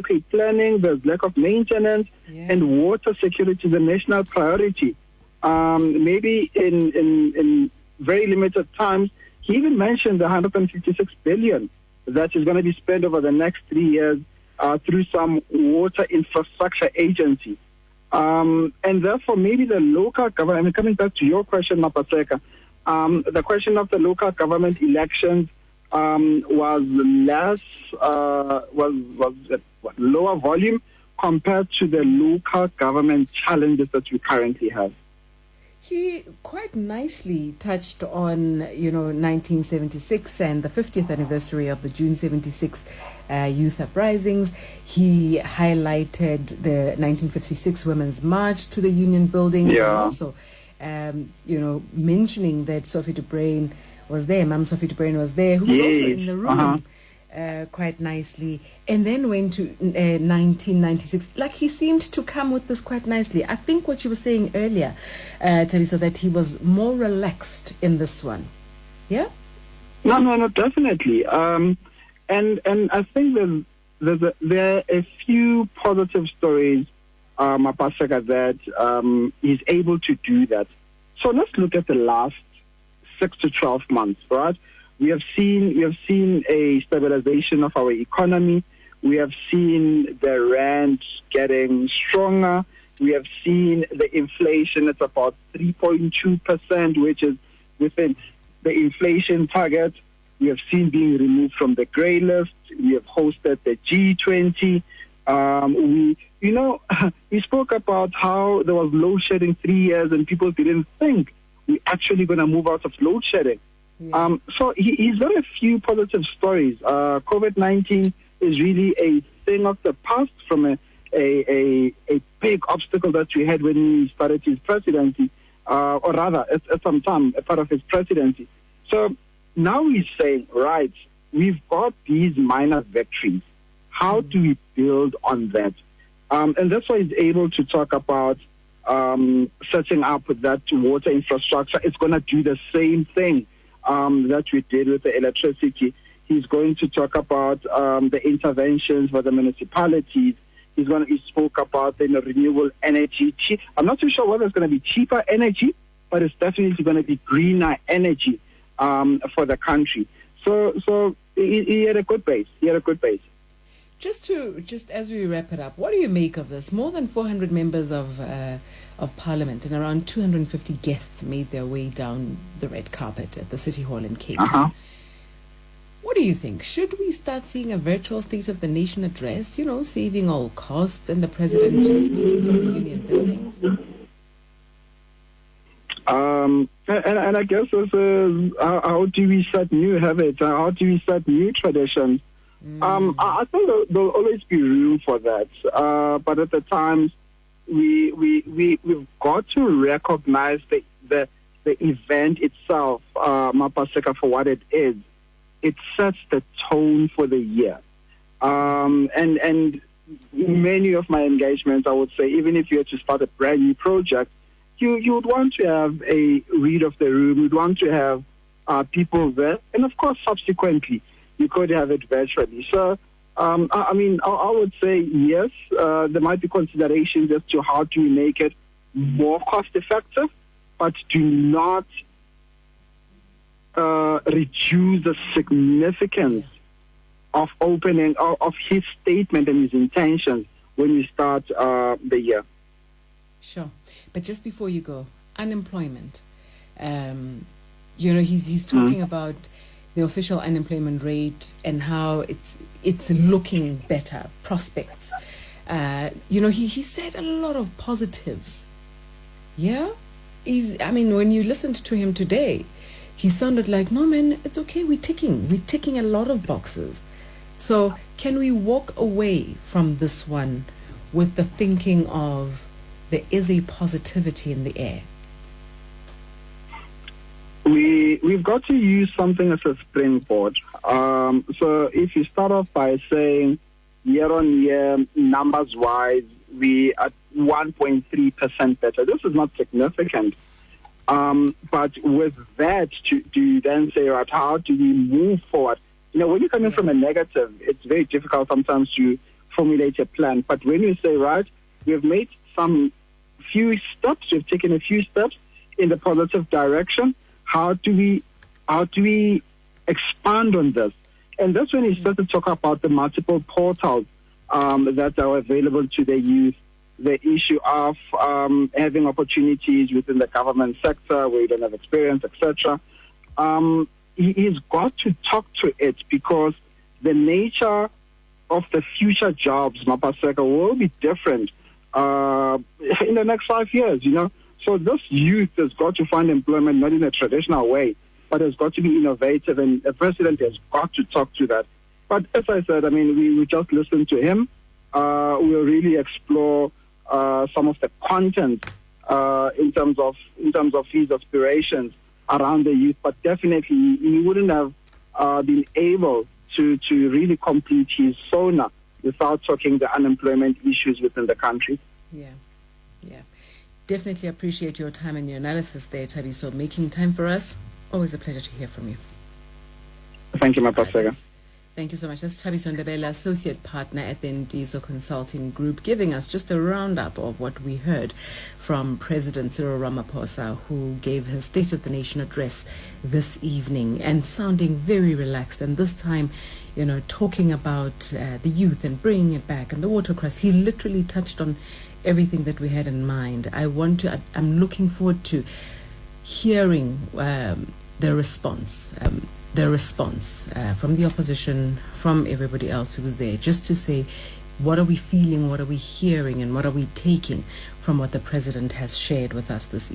okay, planning, there's lack of maintenance, and water security is a national priority. Maybe in very limited times, he even mentioned the 156 billion that is going to be spent over the next 3 years through some water infrastructure agency. And therefore, maybe the local government, I mean, coming back to your question, Mapaseka, the question of the local government elections was less, was lower volume compared to the local government challenges that we currently have. He quite nicely touched on, 1976 and the 50th anniversary of the June 76 youth uprisings. He highlighted the 1956 Women's March to the Union buildings, and also, mentioning that Sophie de Bruyn was there, Ma'am Sophie de Bruyn was there, who was also in the room. Quite nicely, and then went to 1996. Like, he seemed to come with this quite nicely. I think what you were saying earlier, Thabiso, that he was more relaxed in this one. Yeah? No, definitely. And I think there are a few positive stories, Mapaseka, that he's able to do that. So let's look at the last 6 to 12 months, right? We have seen a stabilization of our economy. We have seen the rand getting stronger. We have seen the inflation at about 3.2%, which is within the inflation target. We have seen being removed from the grey list. We have hosted the G20. He spoke about how there was load shedding 3 years and people didn't think we're actually going to move out of load shedding. Yeah. So he's got a few positive stories. COVID-19 is really a thing of the past from a big obstacle that we had when he started his presidency, or rather, at some time, a part of his presidency. So now he's saying, right, we've got these minor victories. How do we build on that? And that's why he's able to talk about setting up that water infrastructure. It's going to do the same thing that we did with the electricity. He's going to talk about the interventions for the municipalities. He spoke about the renewable energy. I'm not too sure whether it's going to be cheaper energy, but it's definitely going to be greener energy for the country. So he had a good base. Just as we wrap it up, what do you make of this? More than 400 members of Parliament and around 250 guests made their way down the red carpet at the City Hall in Cape Town. What do you think? Should we start seeing a virtual State of the Nation address, saving all costs, and the President just speaking from the Union buildings? And I guess this is how do we set new habits? How do we set new traditions? I think there'll always be room for that. But at the times, we've got to recognize the event itself, Mapaseka, for what it is. It sets the tone for the year. And many of my engagements, I would say, even if you had to start a brand new project, you would want to have a read of the room. You'd want to have people there. And of course, subsequently, you could have it virtually. So, I would say yes, there might be considerations as to how do we make it more cost effective, but do not reduce the significance of opening of his statement and his intentions when we start the year. Sure. But just before you go, unemployment. He's talking about the official unemployment rate and how it's looking better, prospects. He said a lot of positives. Yeah? When you listened to him today, he sounded like, no, man, it's okay, we're ticking a lot of boxes. So can we walk away from this one with the thinking of there is a positivity in the air? We've got to use something as a springboard. So if you start off by saying year on year, numbers wise, we are 1.3% better. This is not significant. But with that, to then say, right, how do we move forward? When you're coming from a negative, it's very difficult sometimes to formulate a plan. But when you say, right, we have made some few steps, we've taken a few steps in the positive direction, how do we expand on this? And that's when he started to talk about the multiple portals that are available to the youth, the issue of having opportunities within the government sector where you don't have experience, etc. He's got to talk to it, because the nature of the future jobs, Mapaseka, will be different in the next 5 years, So this youth has got to find employment not in a traditional way, but has got to be innovative, and the president has got to talk to that. But as I said, we just listen to him. We'll really explore some of the content in terms of his aspirations around the youth. But definitely, he wouldn't have been able to really complete his SONA without talking the unemployment issues within the country. Yeah. Definitely appreciate your time and your analysis there, Thabiso. Making time for us. Always a pleasure to hear from you. Thank you, Mapaseka. Thank you so much. That's Thabiso Ndebele, Associate Partner at the Ntiyiso Consulting Group, giving us just a roundup of what we heard from President Cyril Ramaphosa, who gave his State of the Nation address this evening, and sounding very relaxed. And this time, talking about the youth and bringing it back and the water crisis. He literally touched on everything that we had in mind. I'm looking forward to hearing the response from the opposition, from everybody else who was there, just to say, what are we feeling, what are we hearing, and what are we taking from what the president has shared with us this evening.